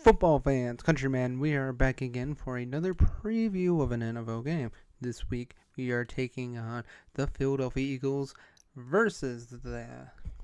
Football fans, countrymen, we are back again for another preview of an NFL game. This week, we are taking on the Philadelphia Eagles versus the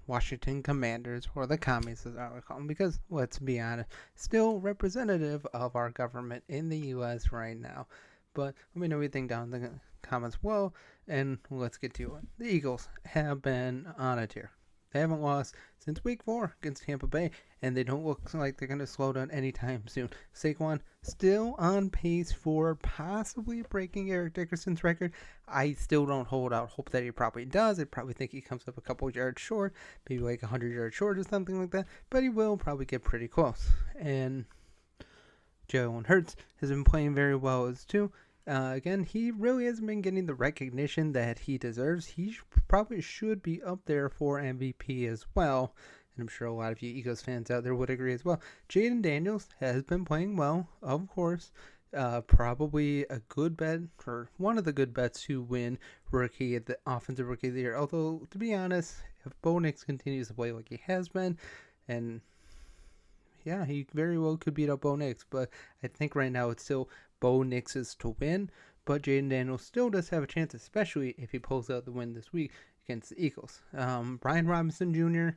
Washington Commanders, or the Commies as I would call them, because, let's be honest, still representative of our government in the U.S. right now. But let me know what you think down in the comments below, and let's get to it. The Eagles have been on a tear. They haven't lost since week 4 against Tampa Bay, and they don't look like they're going to slow down anytime soon. Saquon still on pace for possibly breaking Eric Dickerson's record. I still don't hold out hope that he probably does. I probably think he comes up a couple yards short, maybe like 100 yards short or something like that, but he will probably get pretty close. And Jalen Hurts has been playing very well as too. Again, he really hasn't been getting the recognition that he deserves. He probably should be up there for MVP as well. And I'm sure a lot of you Eagles fans out there would agree as well. JaydenDaniels has been playing well, of course. Probably a good bet, or one of the good bets to win the offensive rookie of the year. Although, to be honest, if Bo Nix continues to play like he has been, and yeah, he very well could beat up Bo Nix, but I think right now it's still Bo Nix's to win. But JaydenDaniels still does have a chance, especially if he pulls out the win this week against the Eagles. Brian Robinson Jr.,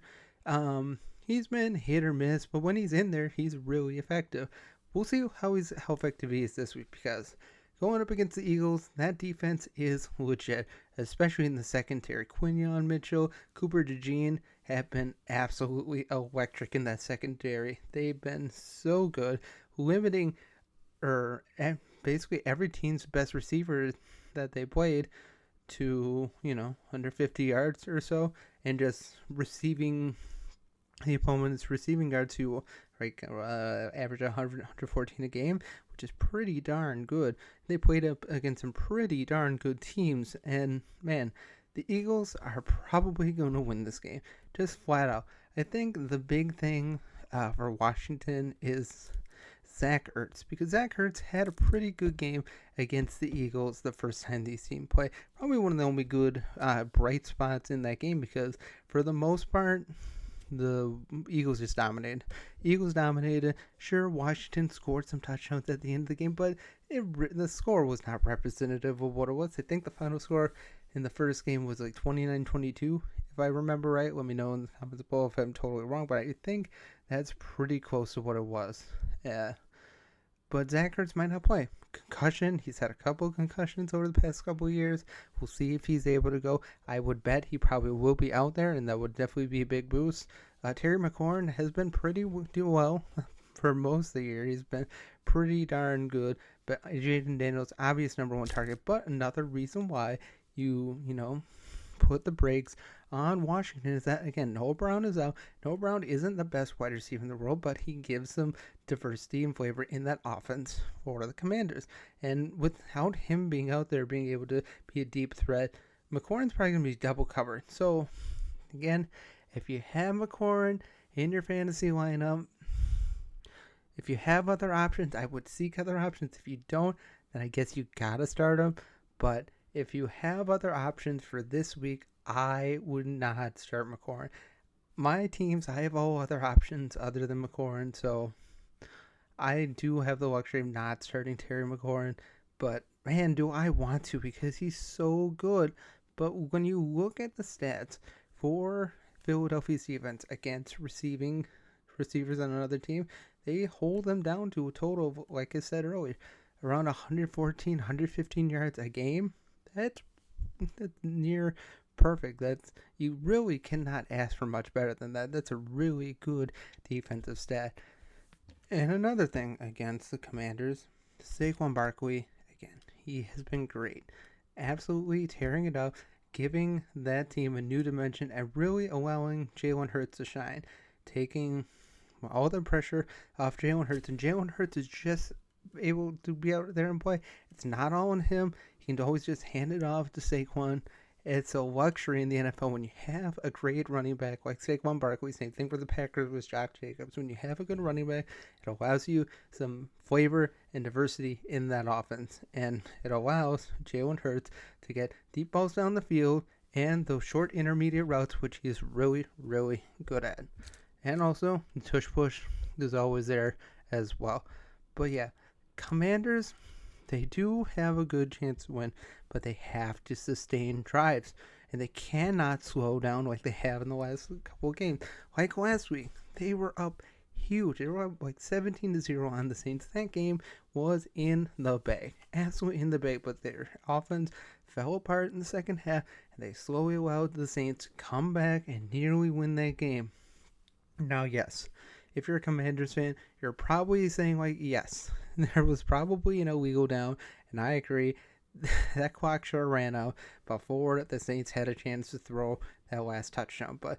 he's been hit or miss, but when he's in there, he's really effective. We'll see how effective he is this week, because going up against the Eagles, that defense is legit, especially in the secondary. Quinyon Mitchell, Cooper DeJean have been absolutely electric in that secondary. They've been so good, limiting basically every team's best receiver that they played to, under 50 yards or so, and just receiving the opponent's receiving yards to average 114 a game, which is pretty darn good. They played up against some pretty darn good teams, and man, the Eagles are probably going to win this game, just flat out. I think the big thing for Washington is Zach Ertz, because Zach Ertz had a pretty good game against the Eagles the first time these teams play. Probably one of the only good bright spots in that game, because for the most part, the Eagles just dominated. Sure, Washington scored some touchdowns at the end of the game, but the score was not representative of what it was. I think the final score in the first game was like 29-22, if I remember right. Let me know in the comments below if I'm totally wrong, but I think that's pretty close to what it was. Yeah. But Zach Ertz might not play. Concussion. He's had a couple of concussions over the past couple of years. We'll see if he's able to go. I would bet he probably will be out there, and that would definitely be a big boost. Terry McLaurin has been pretty well for most of the year. He's been pretty darn good. But JaydenDaniels, obvious number one target. But another reason why you put the brakes on Washington is that, again, Noah Brown is out. Noah Brown isn't the best wide receiver in the world, but he gives them diversity and flavor in that offense for the Commanders. And without him being out there, being able to be a deep threat, McLaurin's probably going to be double covered. So, again, if you have McLaurin in your fantasy lineup, if you have other options, I would seek other options. If you don't, then I guess you got to start him. But if you have other options for this week, I would not start McLaurin. My teams, I have all other options other than McLaurin, so I do have the luxury of not starting Terry McLaurin. But man, do I want to, because he's so good. But when you look at the stats for Philadelphia's defense against receivers on another team, they hold them down to a total of, like I said earlier, around 114, 115 yards a game. That's near perfect. You really cannot ask for much better than that. That's a really good defensive stat. And another thing against the Commanders, Saquon Barkley, again, he has been great. Absolutely tearing it up, giving that team a new dimension, and really allowing Jalen Hurts to shine, taking all the pressure off Jalen Hurts, and Jalen Hurts is just able to be out there and play. It's not all on him. He can always just hand it off to Saquon. It's a luxury in the NFL when you have a great running back like Saquon Barkley. Same thing for the Packers with Josh Jacobs. When you have a good running back, it allows you some flavor and diversity in that offense. And it allows Jalen Hurts to get deep balls down the field and those short intermediate routes, which he is really, really good at. And also, the tush push is always there as well. But yeah, Commanders, they do have a good chance to win, but they have to sustain drives. And they cannot slow down like they have in the last couple of games. Like last week, they were up huge. They were up like 17-0 on the Saints. That game was in the bag. Absolutely in the bag. But their offense fell apart in the second half, and they slowly allowed the Saints to come back and nearly win that game. Now, yes, if you're a Commanders fan, you're probably saying, like, yes, there was probably an illegal down, and I agree. That clock sure ran out before the Saints had a chance to throw that last touchdown. But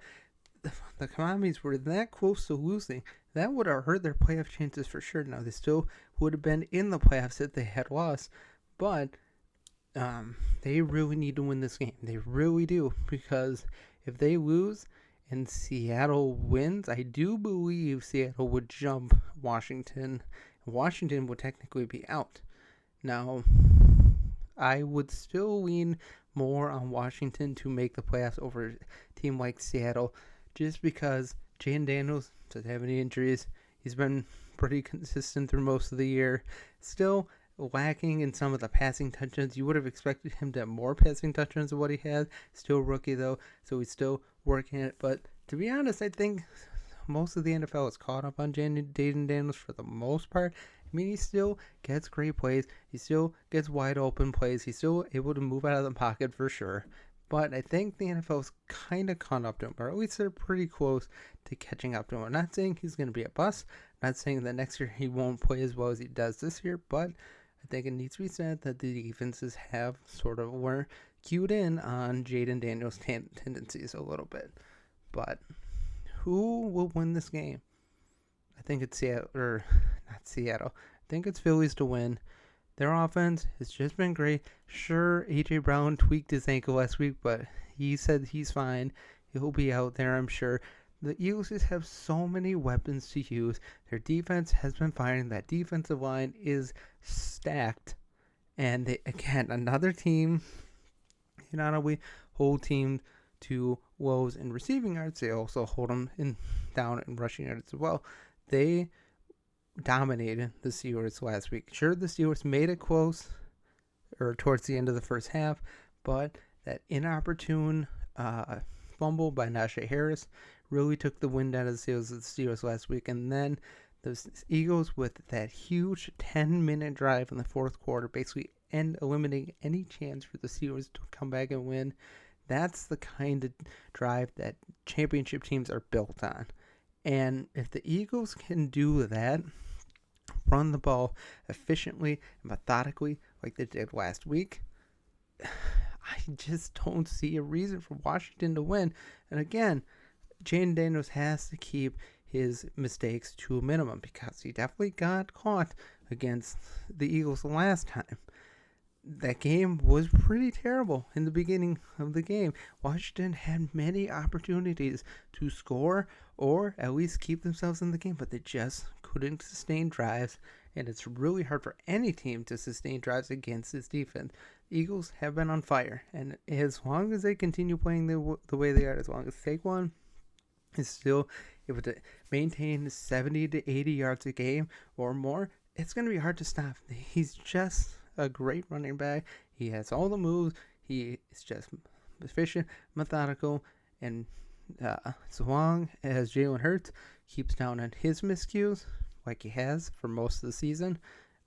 the Commies were that close to losing. That would have hurt their playoff chances for sure. Now, they still would have been in the playoffs if they had lost. But they really need to win this game. They really do. Because if they lose and Seattle wins, I do believe Seattle would jump Washington. Washington would technically be out. Now, I would still lean more on Washington to make the playoffs over a team like Seattle, just because JaydenDaniels doesn't have any injuries. He's been pretty consistent through most of the year. Still lacking in some of the passing touchdowns. You would have expected him to have more passing touchdowns than what he had. Still rookie though, so he's still working it. But to be honest, I think most of the NFL is caught up on JaydenDaniels for the most part. I mean, he still gets great plays. He still gets wide open plays. He's still able to move out of the pocket for sure. But I think the NFL's kind of caught up to him, or at least they're pretty close to catching up to him. I'm not saying he's going to be a bust. I'm not saying that next year he won't play as well as he does this year, but I think it needs to be said that the defenses have sort of were cued in on JaydenDaniels' tendencies a little bit. But who will win this game? I think it's Seattle, or not Seattle. I think it's Phillies to win. Their offense has just been great. Sure, A.J. Brown tweaked his ankle last week, but he said he's fine. He'll be out there, I'm sure. The Eagles just have so many weapons to use. Their defense has been firing. That defensive line is stacked. And they, again, another team, you not only hold team to woes in receiving yards, they also hold them down in rushing yards as well. They dominated the Steelers last week. Sure, the Steelers made it close, or towards the end of the first half, but that inopportune fumble by Najee Harris really took the wind out of the Steelers last week. And then the Eagles, with that huge 10-minute drive in the fourth quarter, basically eliminating any chance for the Steelers to come back and win. That's the kind of drive that championship teams are built on. And if the Eagles can do that, run the ball efficiently and methodically like they did last week, I just don't see a reason for Washington to win. And again, JaydenDaniels has to keep his mistakes to a minimum, because he definitely got caught against the Eagles the last time. That game was pretty terrible in the beginning of the game. Washington had many opportunities to score or at least keep themselves in the game, but they just couldn't sustain drives, and it's really hard for any team to sustain drives against this defense. The Eagles have been on fire, and as long as they continue playing the way they are, as long as Saquon is still able to maintain 70 to 80 yards a game or more, it's going to be hard to stop. He's just a great running back. He has all the moves. He is just efficient, methodical, and as long as Jalen Hurts keeps down on his miscues like he has for most of the season,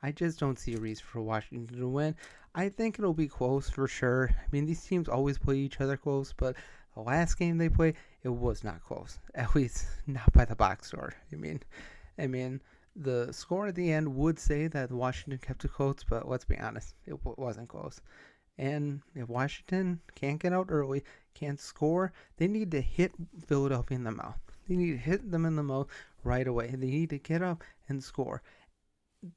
I just don't see a reason for Washington to win. I think it'll be close for sure. I mean, these teams always play each other close, but the last game they played, it was not close. At least not by the box score. I mean, the score at the end would say that Washington kept it close, but let's be honest, it wasn't close. And if Washington can't get out early, can't score, they need to hit Philadelphia in the mouth. They need to hit them in the mouth right away. They need to get up and score.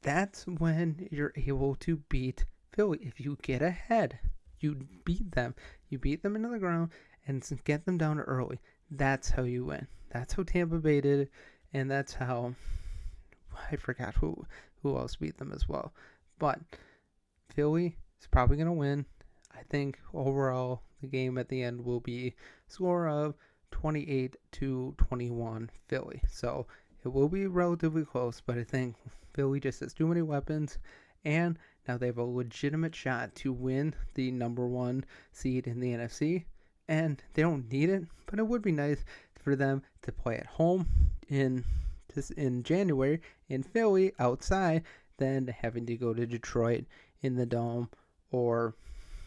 That's when you're able to beat Philly. If you get ahead, you beat them. You beat them into the ground and get them down early. That's how you win. That's how Tampa Bay did it, and that's how I forgot who else beat them as well. But Philly is probably going to win. I think overall the game at the end will be score of 28-21 Philly. So It will be relatively close, but I think Philly just has too many weapons, and now they have a legitimate shot to win the number 1 seed in the NFC, and they don't need it, but it would be nice for them to play at home in January in Philly outside than having to go to Detroit in the Dome or,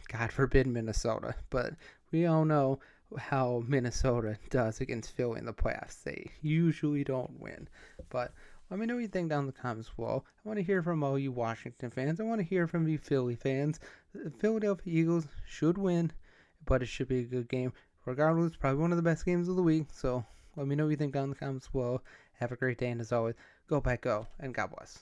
God forbid, Minnesota. But we all know how Minnesota does against Philly in the playoffs. They usually don't win. But let me know what you think down in the comments below. I want to hear from all you Washington fans. I want to hear from you Philly fans. The Philadelphia Eagles should win, but it should be a good game. Regardless, probably one of the best games of the week. So let me know what you think down in the comments below. Have a great day, and as always, go Pack Go, and God bless.